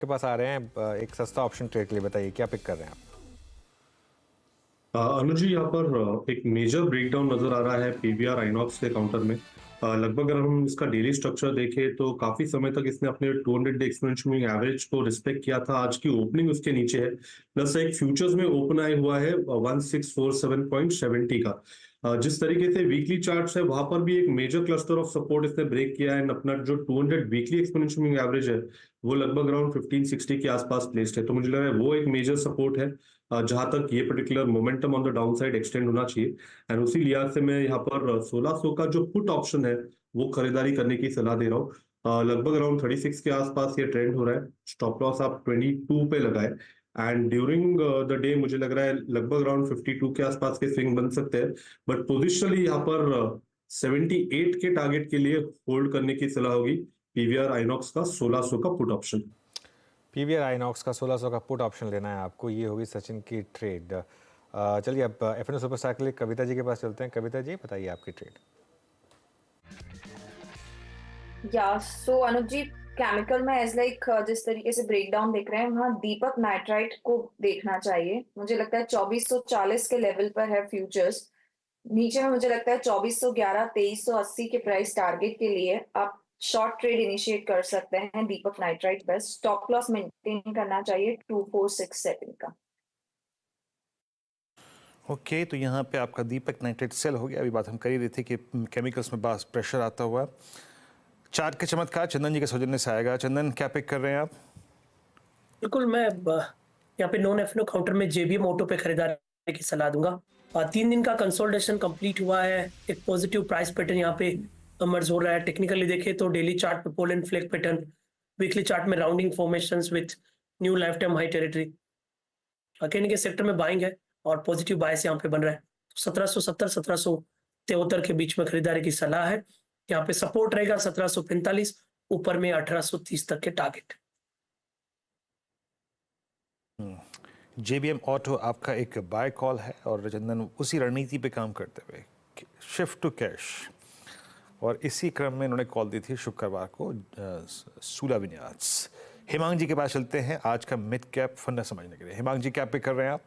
के पास आ रहे हैं एक सस्ता ऑप्शन ट्रेड के लिए। बताइए क्या पिक कर रहे हैं आप? अनुज जी, यहाँ पर एक मेजर ब्रेकडाउन नजर आ रहा है पीवीआर आइनॉक्स के काउंटर में। लगभग अगर हम इसका डेली स्ट्रक्चर देखें तो काफी समय तक इसने अपने 200 डे एक्सपोनेंशियल मूविंग एवरेज को रिस्पेक्ट किया था। आज की ओपनिंग उसके नीचे है, प्लस एक फ्यूचर्स में ओपन आया हुआ है 1647.70 का। जिस तरीके से वीकली चार्ट्स है वहां पर भी एक मेजर क्लस्टर ऑफ सपोर्ट इसने ब्रेक किया है। अपना जो 200 वीकली एक्सपोनेंशियल मूविंग एवरेज है वो लगभग अराउंड 1560 के आसपास प्लेस्ड है, तो मुझे लग रहा है वो एक मेजर सपोर्ट है जहां तक ये particular momentum on the down side extend होना चाहिए। एंड उसी लिहाज से मैं यहाँ पर 1600 का जो पुट ऑप्शन है वो खरीदारी करने की सलाह दे रहा हूँ। लगभग अराउंड 36 के आसपास ये ट्रेंड हो रहा है। स्टॉप लॉस आप 22 पे लगाए एंड ड्यूरिंग द डे मुझे लग रहा है लगभग अराउंड 52 के आसपास के स्विंग बन सकते हैं। बट पोजिशनली यहाँ पर 78 के टारगेट के लिए होल्ड करने की सलाह होगी पीवीआर आइनॉक्स का 1600 का पुट ऑप्शन। पीवीआर आइनॉक्स का 1600 का पुट ऑप्शन लेना है आपको। ये होगी सचिन की ट्रेड। चलिए अब एफएनओ सुपरस्टार के लिए कविता जी के पास चलते हैं। कविता जी बताइए आपकी ट्रेड। सो अनुज जी, केमिकल में एज लाइक जिस तरीके से ब्रेकडाउन देख रहे हैं वहाँ दीपक नाइट्राइट को देखना चाहिए। मुझे लगता है 2440 के लेवल पर है फ्यूचर्स। नीचे में मुझे लगता है 2411 2380 के प्राइस टारगेट के लिए आप शॉर्ट ट्रेड इनिशिएट कर सकते हैं दीपक नाइट्राइट पर। स्टॉप लॉस मेंटेन करना चाहिए 2467 का। ओके तो यहाँ पे आपका दीपक नाइट्रेट सेल हो गया। अभी बात हम कर ही रहे थे कि केमिकल्स में बास प्रेशर आता हुआ। चार्ट के चमत्कार चंदन जी के सौजन्य से आएगा। चंदन क्या पिक कर रहे हैं आप? बिल्कुल, मैं यहाँ पे नॉन एफनो काउंटर में जेबीएम ऑटो पे खरीदारी की सलाह दूंगा। 3 दिन का कंसोलिडेशन कंप्लीट हुआ है। एक पॉजिटिव प्राइस पैटर्न यहाँ पे इमर्ज हो रहा है। टेक्निकली देखें तो डेली चार्ट पे pole and flag pattern, weekly chart में rounding formations with new lifetime high territory. अकेले के सेक्टर में बाइंग है और पॉजिटिव बायस यहाँ पे बन रहा है। 1770 1773 के बीच में खरीदारी की सलाह है। यहाँ पे सपोर्ट रहेगा 1745, ऊपर में 1830 तक के टारगेट। जेबीएम ऑटो आपका एक बाय कॉल है और चंदन उसी रणनीति पे काम करते हुए शिफ्ट टू कैश, और इसी क्रम में उन्होंने कॉल दी थी शुक्रवार को सूला विन्यास। हेमांग जी के पास चलते हैं आज का मिड कैप फंडा समझने के लिए। हेमांग जी क्या पिक कर रहे हैं आप?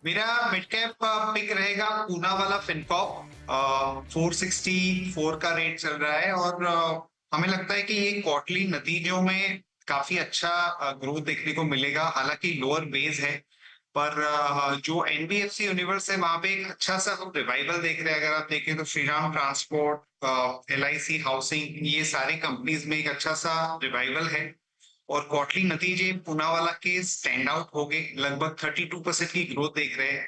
मेरा मिड कैप पिक रहेगा पूना वाला फिनकॉप। 464 का रेट चल रहा है और हमें लगता है कि ये क्वार्टरली नतीजों में काफी अच्छा ग्रोथ देखने को मिलेगा। हालांकि लोअर बेस है, पर जो एनबीएफसी यूनिवर्स है वहां पे एक अच्छा सा हम रिवाइवल देख रहे हैं। अगर आप देखें तो श्रीराम ट्रांसपोर्ट, एलआईसी हाउसिंग, ये सारी कंपनीज में एक अच्छा सा रिवाइवल है और क्वार्टरली नतीजे पूना वाला के स्टैंड आउट हो गए। लगभग 32% की ग्रोथ देख रहे हैं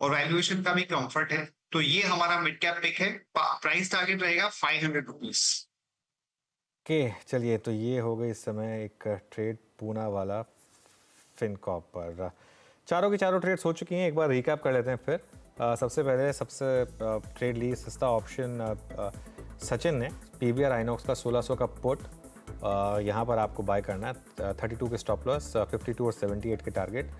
और वैल्यूएशन का भी कंफर्ट है। तो ये हमारा मिड कैप पिक है। प्राइस टारगेट रहेगा 500 रुपीज। ओके चलिए, तो ये हो गई इस समय एक ट्रेड पूना वाला फिनकॉप पर। चारों की चारों ट्रेड्स हो चुकी हैं। एक बार रिकैप कर लेते हैं फिर। सबसे पहले ट्रेड ली सस्ता ऑप्शन सचिन ने पीवीआर आइनॉक्स का 1600 का पुट। यहाँ पर आपको बाय करना है 32 के स्टॉप लॉस, 52 और 78 के टारगेट।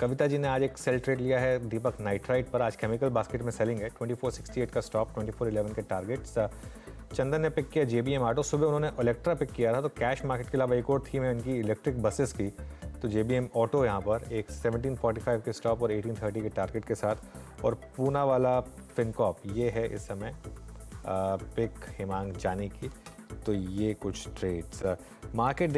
कविता जी ने आज एक सेल ट्रेड लिया है दीपक नाइट्राइट पर। आज केमिकल बास्केट में सेलिंग है। 2468 का स्टॉप, 2411 के टारगेट्स। चंदन ने पिक किया जेबीएम ऑटो। सुबह उन्होंने इलेक्ट्रा पिक किया था, तो कैश मार्केट के अलावा एक और थी में उनकी इलेक्ट्रिक बसेस की। तो जेबीएम ऑटो यहाँ पर एक 1745 के स्टॉप और 1830 के टारगेट के साथ। और पूना वाला फिनकॉप ये है इस समय पिक हिमांग जानी की। तो ये कुछ ट्रेड्स मार्केट